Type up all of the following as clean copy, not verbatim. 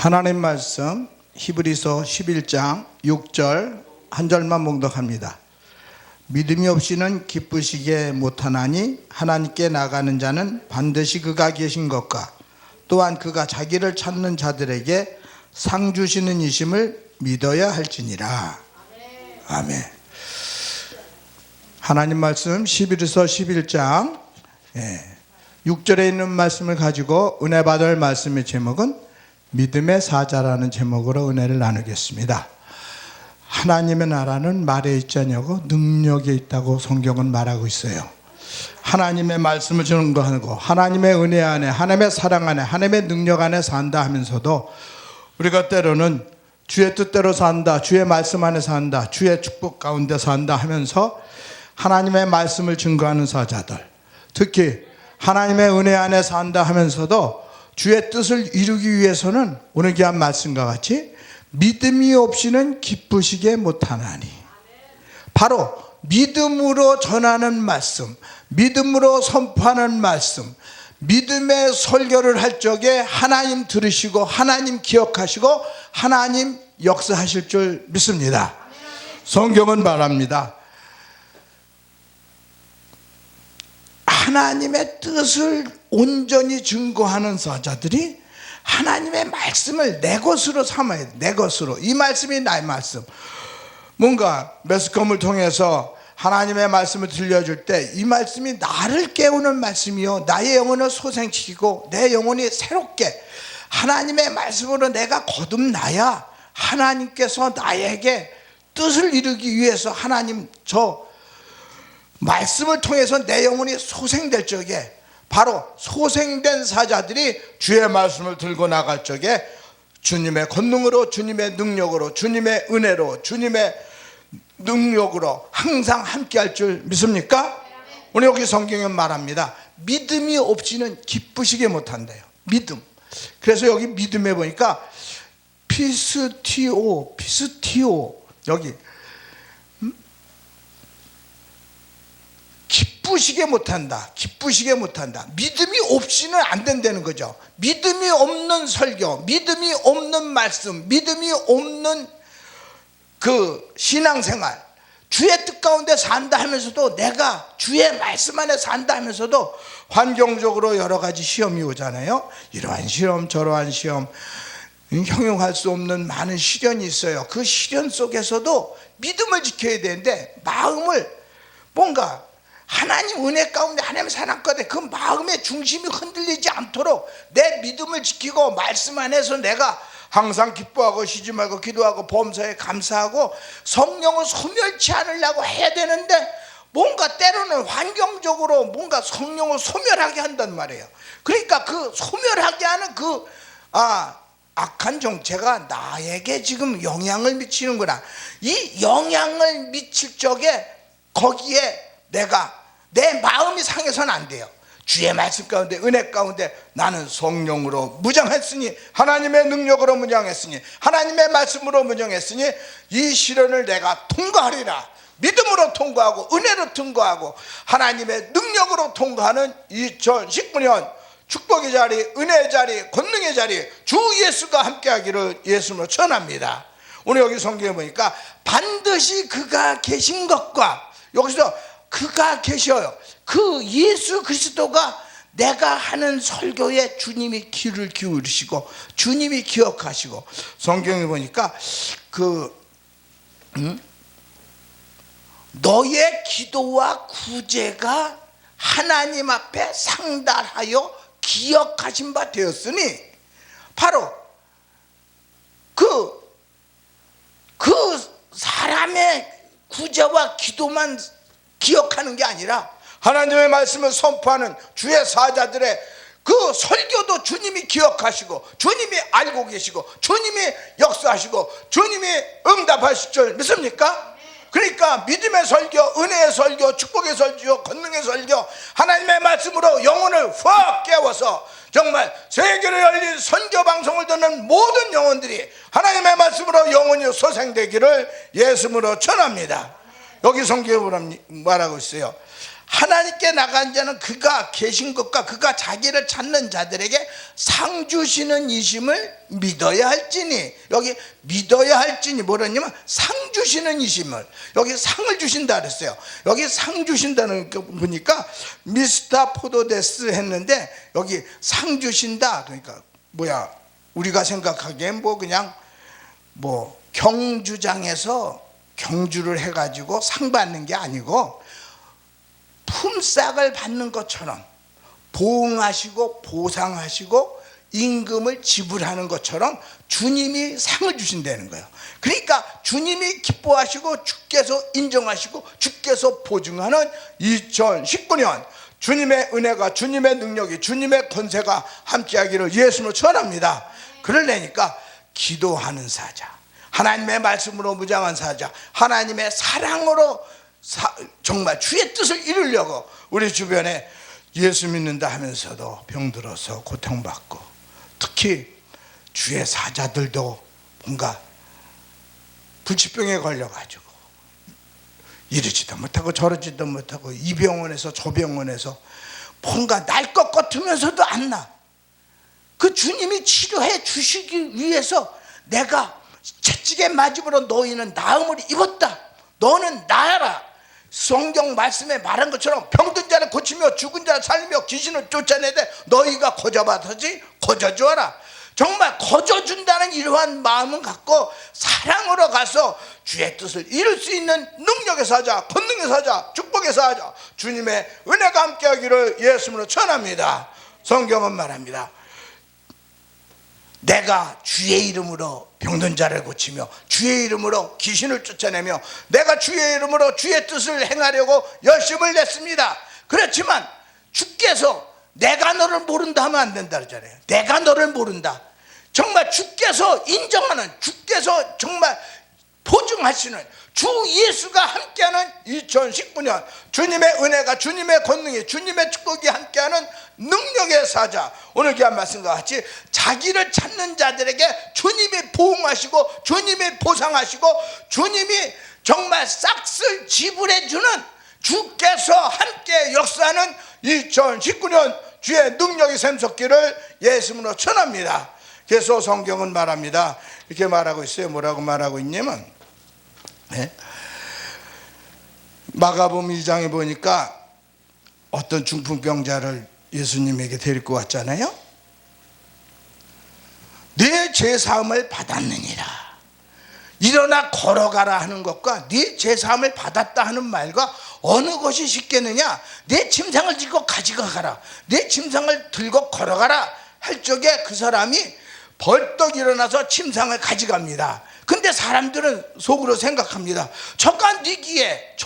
하나님 말씀 히브리서 11장 6절 한 절만 봉독합니다. 믿음이 없이는 기쁘시게 못하나니 하나님께 나가는 자는 반드시 그가 계신 것과 또한 그가 자기를 찾는 자들에게 상 주시는 이심을 믿어야 할지니라. 아멘. 하나님 말씀 히브리서 11장 6절에 있는 말씀을 가지고 은혜 받을 말씀의 제목은 믿음의 사자라는 제목으로 은혜를 나누겠습니다. 하나님의 나라는 말에 있지 않냐고 능력에 있다고 성경은 말하고 있어요. 하나님의 말씀을 증거하고 하나님의 은혜 안에, 하나님의 사랑 안에, 하나님의 능력 안에 산다 하면서도 우리가 때로는 주의 뜻대로 산다, 주의 말씀 안에 산다, 주의 축복 가운데 산다 하면서 하나님의 말씀을 증거하는 사자들, 특히 하나님의 은혜 안에 산다 하면서도 주의 뜻을 이루기 위해서는 오늘 귀한 말씀과 같이 믿음이 없이는 기쁘시게 못하나니, 바로 믿음으로 전하는 말씀, 믿음으로 선포하는 말씀, 믿음의 설교를 할 적에 하나님 들으시고 하나님 기억하시고 하나님 역사하실 줄 믿습니다. 성경은 말합니다. 하나님의 뜻을 온전히 증거하는 사자들이 하나님의 말씀을 내 것으로 삼아야 돼. 내 것으로. 이 말씀이 나의 말씀. 뭔가 매스컴을 통해서 하나님의 말씀을 들려줄 때 이 말씀이 나를 깨우는 말씀이요, 나의 영혼을 소생시키고 내 영혼이 새롭게 하나님의 말씀으로 내가 거듭나야 하나님께서 나에게 뜻을 이루기 위해서 하나님 저 말씀을 통해서 내 영혼이 소생될 적에, 바로 소생된 사자들이 주의 말씀을 들고 나갈 적에 주님의 권능으로, 주님의 능력으로, 주님의 은혜로, 주님의 능력으로 항상 함께할 줄 믿습니까? 오늘 여기 성경에 말합니다. 믿음이 없이는 기쁘시게 못한대요. 믿음. 그래서 여기 믿음에 보니까 피스티오 여기 기쁘시게 못한다. 기쁘시게 못한다. 믿음이 없이는 안 된다는 거죠. 믿음이 없는 설교, 믿음이 없는 말씀, 믿음이 없는 그 신앙생활, 주의 뜻 가운데 산다 하면서도, 내가 주의 말씀 안에 산다 하면서도 환경적으로 여러 가지 시험이 오잖아요. 이러한 시험, 저러한 시험, 형용할 수 없는 많은 시련이 있어요. 그 시련 속에서도 믿음을 지켜야 되는데, 마음을 뭔가 하나님 은혜 가운데, 하나님 사랑 가운데 그 마음의 중심이 흔들리지 않도록 내 믿음을 지키고 말씀 안에서 내가 항상 기뻐하고 쉬지 말고 기도하고 범사에 감사하고 성령을 소멸치 않으려고 해야 되는데, 뭔가 때로는 환경적으로 뭔가 성령을 소멸하게 한단 말이에요. 그러니까 그 소멸하게 하는 그 악한 정체가 나에게 지금 영향을 미치는구나. 이 영향을 미칠 적에 거기에 내 마음이 상해서는 안 돼요. 주의 말씀 가운데, 은혜 가운데 나는 성령으로 무장했으니, 하나님의 능력으로 무장했으니, 하나님의 말씀으로 무장했으니 이 시련을 내가 통과하리라. 믿음으로 통과하고 은혜로 통과하고 하나님의 능력으로 통과하는 2019년 축복의 자리, 은혜의 자리, 권능의 자리, 주 예수가 함께하기를 예수로 전합니다. 오늘 여기 성경에 보니까 반드시 그가 계신 것과, 여기서 그가 계셔요. 그 예수 그리스도가 내가 하는 설교에 주님이 귀를 기울이시고 주님이 기억하시고, 성경에 보니까 너의 기도와 구제가 하나님 앞에 상달하여 기억하신 바 되었으니, 바로 그 사람의 구제와 기도만 기억하는 게 아니라 하나님의 말씀을 선포하는 주의 사자들의 그 설교도 주님이 기억하시고 주님이 알고 계시고 주님이 역사하시고 주님이 응답하실 줄 믿습니까? 그러니까 믿음의 설교, 은혜의 설교, 축복의 설교, 권능의 설교, 하나님의 말씀으로 영혼을 확 깨워서 정말 세계를 열린 선교 방송을 듣는 모든 영혼들이 하나님의 말씀으로 영혼이 소생되기를 예수님으로 전합니다. 여기 성경에 말하고 있어요. 하나님께 나간 자는 그가 계신 것과 그가 자기를 찾는 자들에게 상 주시는 이심을 믿어야 할지니, 여기 믿어야 할지니 뭐라냐면 상 주시는 이심을, 여기 상을 주신다 그랬어요. 여기 상 주신다는 거 보니까 미스터 포도데스 했는데 여기 상 주신다 그러니까 뭐야, 우리가 생각하기엔 뭐 그냥 뭐 경주장에서 경주를 해가지고 상 받는 게 아니고 품삯을 받는 것처럼 보응하시고 보상하시고 임금을 지불하는 것처럼 주님이 상을 주신다는 거예요. 그러니까 주님이 기뻐하시고 주께서 인정하시고 주께서 보증하는 2019년 주님의 은혜가, 주님의 능력이, 주님의 권세가 함께하기를 예수로 축원합니다. 그러려니까 기도하는 사자, 하나님의 말씀으로 무장한 사자, 하나님의 사랑으로 정말 주의 뜻을 이루려고 우리 주변에 예수 믿는다 하면서도 병들어서 고통받고, 특히 주의 사자들도 뭔가 불치병에 걸려가지고 이러지도 못하고 저러지도 못하고 이 병원에서 저 병원에서 뭔가 날 것 같으면서도 안 나. 그 주님이 치료해 주시기 위해서 내가 채찍에 맞음으로 너희는 나음을 입었다, 너는 나아라. 성경 말씀에 말한 것처럼 병든 자를 고치며 죽은 자를 살리며 귀신을 쫓아내되 너희가 고쳐받았지 고쳐주어라. 정말 거저준다는 이러한 마음을 갖고 사랑으로 가서 주의 뜻을 이룰 수 있는 능력의 사자, 권능의 사자, 축복의 사자, 주님의 은혜가 함께하기를 예수님으로 축원합니다. 성경은 말합니다. 내가 주의 이름으로 병든 자를 고치며 주의 이름으로 귀신을 쫓아내며 내가 주의 이름으로 주의 뜻을 행하려고 열심을 냈습니다. 그렇지만 주께서 내가 너를 모른다 하면 안 된다 그러잖아요. 내가 너를 모른다. 정말 주께서 인정하는, 주께서 정말 보증하시는 주 예수가 함께하는 2019년 주님의 은혜가, 주님의 권능이, 주님의 축복이 함께하는 능력의 사자, 오늘 귀한 말씀과 같이 자기를 찾는 자들에게 주님이 보응하시고 주님이 보상하시고 주님이 정말 싹쓸 지불해 주는 주께서 함께 역사하는 2019년 주의 능력이 샘솟기를 예수님으로 축원합니다. 그래서 성경은 말합니다. 이렇게 말하고 있어요. 뭐라고 말하고 있냐면, 마가복음 2장에 보니까 어떤 중풍병자를 예수님에게 데리고 왔잖아요. 네 죄사함을 받았느니라. 일어나 걸어가라 하는 것과 네 죄사함을 받았다 하는 말과 어느 것이 쉽겠느냐. 내 침상을 들고 가지고 가라, 내 침상을 들고 걸어가라 할 적에 그 사람이 벌떡 일어나서 침상을 가져갑니다. 근데 사람들은 속으로 생각합니다. 저간 니기에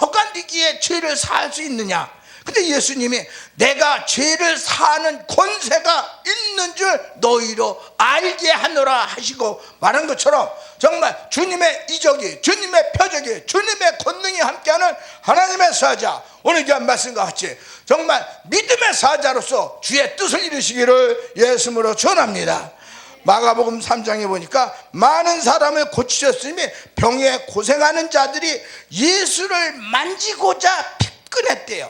죄를 사할 수 있느냐. 근데 예수님이 내가 죄를 사하는 권세가 있는 줄 너희로 알게 하노라 하시고 말한 것처럼 정말 주님의 이적이, 주님의 표적이, 주님의 권능이 함께하는 하나님의 사자, 오늘 귀한 말씀과 같이 정말 믿음의 사자로서 주의 뜻을 이루시기를 예수님으로 축원합니다. 마가복음 3장에 보니까 많은 사람을 고치셨으니 병에 고생하는 자들이 예수를 만지고자 피끈했대요.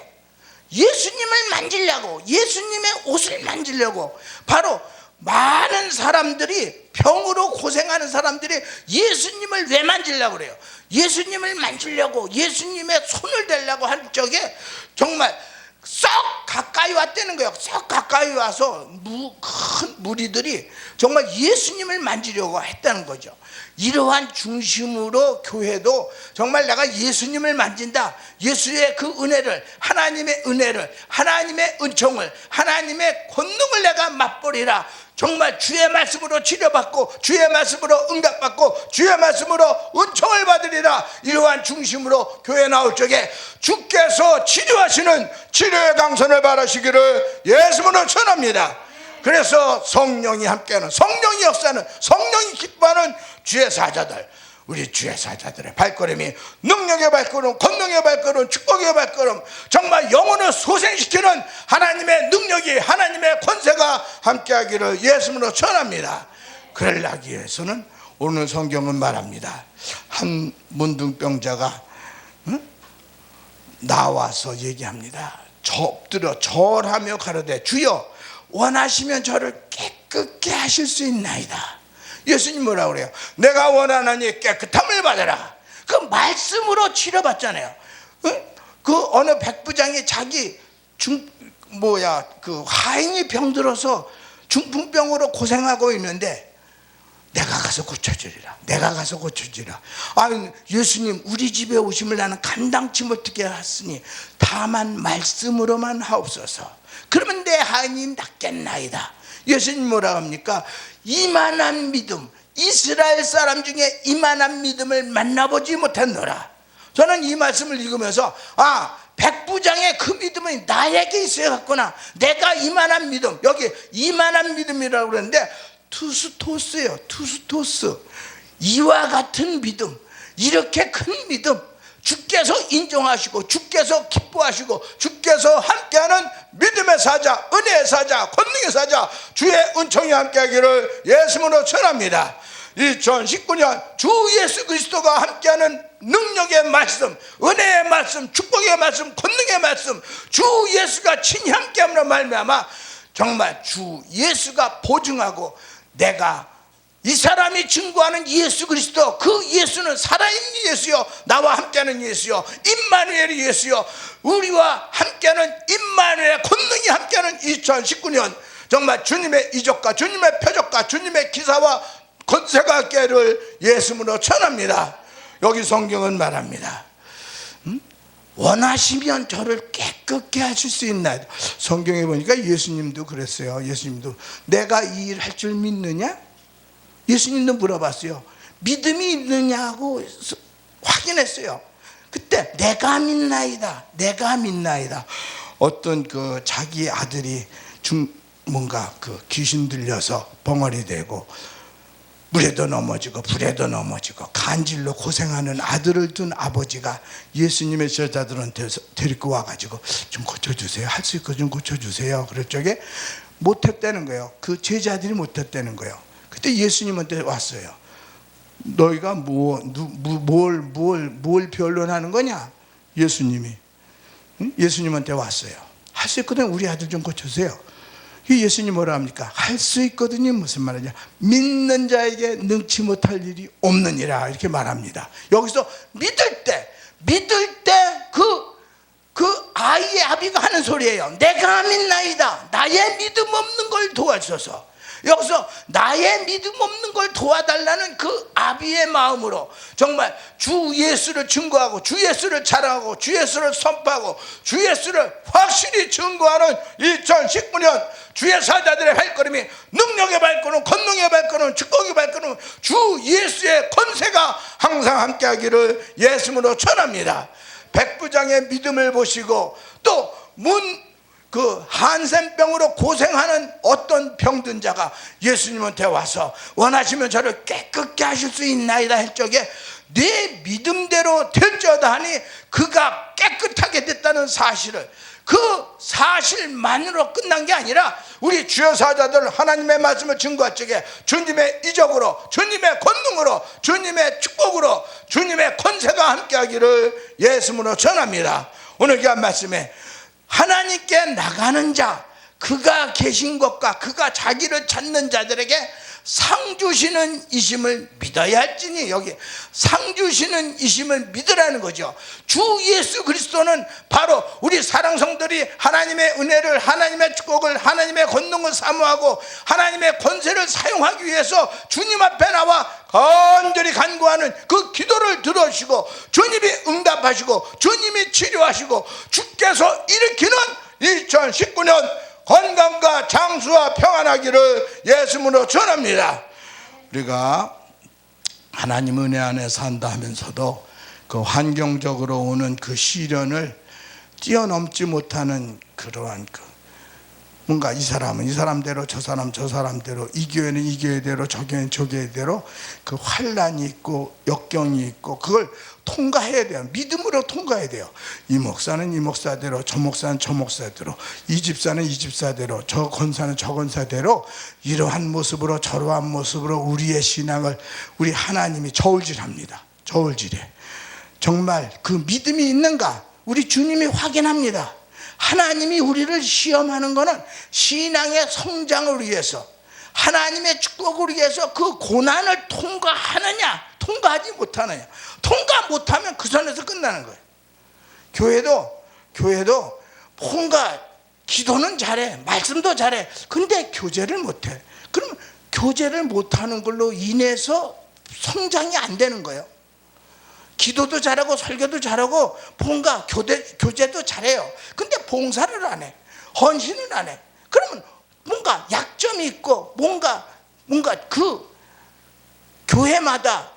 예수님을 만지려고, 예수님의 옷을 만지려고, 바로 많은 사람들이, 병으로 고생하는 사람들이 예수님을 왜 만지려고 그래요? 예수님을 만지려고, 예수님의 손을 대려고 할 적에 정말 썩 가까이 왔다는 거예요. 썩 가까이 와서 큰 무리들이 정말 예수님을 만지려고 했다는 거죠. 이러한 중심으로 교회도 정말 내가 예수님을 만진다, 예수의 그 은혜를, 하나님의 은혜를, 하나님의 은총을, 하나님의 권능을 내가 맛보리라. 정말 주의 말씀으로 치료받고 주의 말씀으로 응답받고 주의 말씀으로 은총을 받으리라. 이러한 중심으로 교회 나올 적에 주께서 치료하시는 치료의 강선을 바라시기를 예수님으로 축원합니다. 그래서 성령이 함께하는, 성령이 역사하는, 성령이 기뻐하는 주의 사자들, 우리 주의 사자들의 발걸음이 능력의 발걸음, 권능의 발걸음, 축복의 발걸음, 정말 영혼을 소생시키는 하나님의 능력이, 하나님의 권세가 함께하기를 예수님으로 축원합니다. 그러기 위해서는 오늘 성경은 말합니다. 한 문둥병자가 나와서 얘기합니다. 엎드려 절하며 가로되 주여 원하시면 저를 깨끗게 하실 수 있나이다. 예수님 뭐라고 그래요? 내가 원하노니 깨끗함을 받아라. 그 말씀으로 치료받잖아요. 그 어느 백부장이 자기 그 하인이 병들어서 중풍병으로 고생하고 있는데 내가 가서 고쳐주리라. 내가 가서 고쳐주리라. 아유, 예수님 우리 집에 오심을 나는 감당치 못하게 하으니 다만 말씀으로만 하옵소서. 그러면 내 하인이 낫겠나이다. 예수님 뭐라 합니까? 이만한 믿음, 이스라엘 사람 중에 이만한 믿음을 만나보지 못했노라. 저는 이 말씀을 읽으면서 백부장의 그 믿음은 나에게 있어야겠구나. 내가 이만한 믿음, 여기 이만한 믿음이라고 그러는데 투스토스예요. 투스토스. 이와 같은 믿음, 이렇게 큰 믿음, 주께서 인정하시고 주께서 기뻐하시고 주께서 함께하는 믿음의 사자, 은혜의 사자, 권능의 사자, 주의 은총이 함께하기를 예수님으로 전합니다. 2019년 주 예수 그리스도가 함께하는 능력의 말씀, 은혜의 말씀, 축복의 말씀, 권능의 말씀, 주 예수가 친히 함께함으로 말미암아 정말 주 예수가 보증하고 내가 이 사람이 증거하는 예수 그리스도, 그 예수는 살아있는 예수요, 나와 함께하는 예수요, 임마누엘의 예수요, 우리와 함께하는 임마누엘의 권능이 함께하는 2019년 정말 주님의 이적과 주님의 표적과 주님의 기사와 권세가 함께를 예수님으로 전합니다. 여기 성경은 말합니다. 원하시면 저를 깨끗게 하실 수 있나이다. 성경에 보니까 예수님도 그랬어요. 예수님도 내가 이 일 할 줄 믿느냐? 예수님도 물어봤어요. 믿음이 있느냐고 확인했어요. 그때 내가 믿나이다. 내가 믿나이다. 어떤 그 자기 아들이 뭔가 그 귀신 들려서 벙어리 되고 물에도 넘어지고 불에도 넘어지고 간질로 고생하는 아들을 둔 아버지가 예수님의 제자들한테 데리고 와가지고 좀 고쳐주세요. 할 수 있고 좀 고쳐주세요. 그럴 적에 못했다는 거예요. 그 제자들이 못했다는 거예요. 그때 예수님한테 왔어요. 너희가 뭘 변론하는 거냐? 예수님이 예수님한테 왔어요. 할 수 있거든 우리 아들 좀 고쳐주세요. 예수님 뭐라 합니까? 할 수 있거든요. 무슨 말이냐? 믿는 자에게 능치 못할 일이 없느니라 이렇게 말합니다. 여기서 믿을 때 그 아이의 아비가 하는 소리예요. 내가 믿나이다. 나의 믿음 없는 걸 도와주소서. 여기서 나의 믿음 없는 걸 도와달라는 그 아비의 마음으로 정말 주 예수를 증거하고 주 예수를 자랑하고 주 예수를 선포하고 주 예수를 확실히 증거하는 2019년 주의 사자들의 발걸음이 능력의 발걸음, 권능의 발걸음, 축복의 발걸음, 주 예수의 권세가 항상 함께하기를 예수님으로 전합니다. 백부장의 믿음을 보시고 또 그 한센병으로 고생하는 어떤 병든 자가 예수님한테 와서 원하시면 저를 깨끗게 하실 수 있나이다 할 적에 내 믿음대로 될지어다 하니 그가 깨끗하게 됐다는 사실을, 그 사실만으로 끝난 게 아니라 우리 주여 사자들 하나님의 말씀을 증거할 적에 주님의 이적으로, 주님의 권능으로, 주님의 축복으로, 주님의 권세가 함께하기를 예수님으로 전합니다. 오늘 귀한 말씀에 하나님께 나가는 자, 그가 계신 것과 그가 자기를 찾는 자들에게 상 주시는 이심을 믿어야 할지니, 여기 상 주시는 이심을 믿으라는 거죠. 주 예수 그리스도는 바로 우리 사랑성들이 하나님의 은혜를, 하나님의 축복을, 하나님의 권능을 사모하고 하나님의 권세를 사용하기 위해서 주님 앞에 나와 간절히 간구하는 그 기도를 들어주시고 주님이 응답하시고 주님이 치료하시고 주께서 일으키는 2019년 건강과 장수와 평안하기를 예수님으로 전합니다. 우리가 하나님 은혜 안에 산다 하면서도 그 환경적으로 오는 그 시련을 뛰어넘지 못하는 그러한 뭔가 이 사람은 이 사람대로, 저 사람 저 사람대로, 이 교회는 이 교회대로, 저 교회는 저 교회대로 그 환난이 있고 역경이 있고 그걸 통과해야 돼요. 믿음으로 통과해야 돼요. 이 목사는 이 목사대로, 저 목사는 저 목사대로, 이 집사는 이 집사대로, 저 권사는 저 권사대로 이러한 모습으로 저러한 모습으로 우리의 신앙을 우리 하나님이 저울질합니다. 저울질해. 정말 그 믿음이 있는가? 우리 주님이 확인합니다. 하나님이 우리를 시험하는 것은 신앙의 성장을 위해서, 하나님의 축복을 위해서 그 고난을 통과하느냐, 통과하지 못하느냐. 통과 못하면 그 선에서 끝나는 거예요. 교회도 뭔가 기도는 잘해, 말씀도 잘해. 근데 교제를 못해. 그럼 교제를 못하는 걸로 인해서 성장이 안 되는 거예요. 기도도 잘하고 설교도 잘하고 뭔가 교제도 잘해요. 근데 봉사를 안 해. 헌신을 안 해. 그러면 뭔가 약점이 있고 뭔가 그 교회마다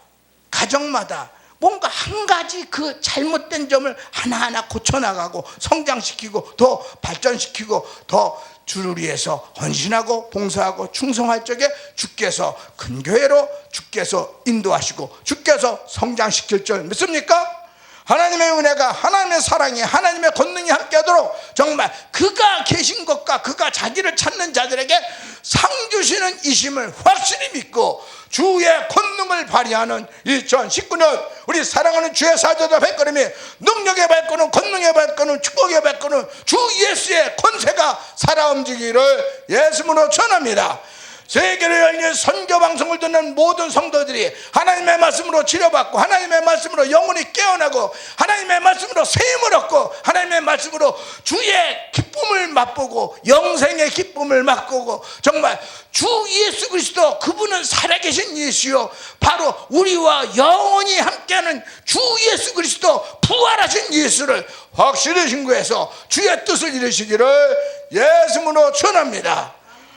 가정마다 뭔가 한 가지 그 잘못된 점을 하나하나 고쳐나가고 성장시키고 더 발전시키고 더 주를 위해서 헌신하고 봉사하고 충성할 적에 주께서 큰 교회로 주께서 인도하시고 주께서 성장시킬 줄 믿습니까? 하나님의 은혜가, 하나님의 사랑이, 하나님의 권능이 함께하도록 정말 그가 계신 것과 그가 자기를 찾는 자들에게 상 주시는 이심을 확실히 믿고 주의 권능을 발휘하는 2019년 우리 사랑하는 주의 사도들 발걸음이 능력의 발걸음, 권능의 발걸음, 축복의 발걸음, 주 예수의 권세가 살아 움직이기를 예수님으로 전합니다. 세계를 열린 선교 방송을 듣는 모든 성도들이 하나님의 말씀으로 치료받고 하나님의 말씀으로 영혼이 깨어나고 하나님의 말씀으로 세임을 얻고 하나님의 말씀으로 주의 기쁨을 맛보고 영생의 기쁨을 맛보고 정말 주 예수 그리스도 그분은 살아계신 예수요 바로 우리와 영원히 함께하는 주 예수 그리스도 부활하신 예수를 확실히 신고해서 주의 뜻을 이루시기를 예수님으로 전합니다.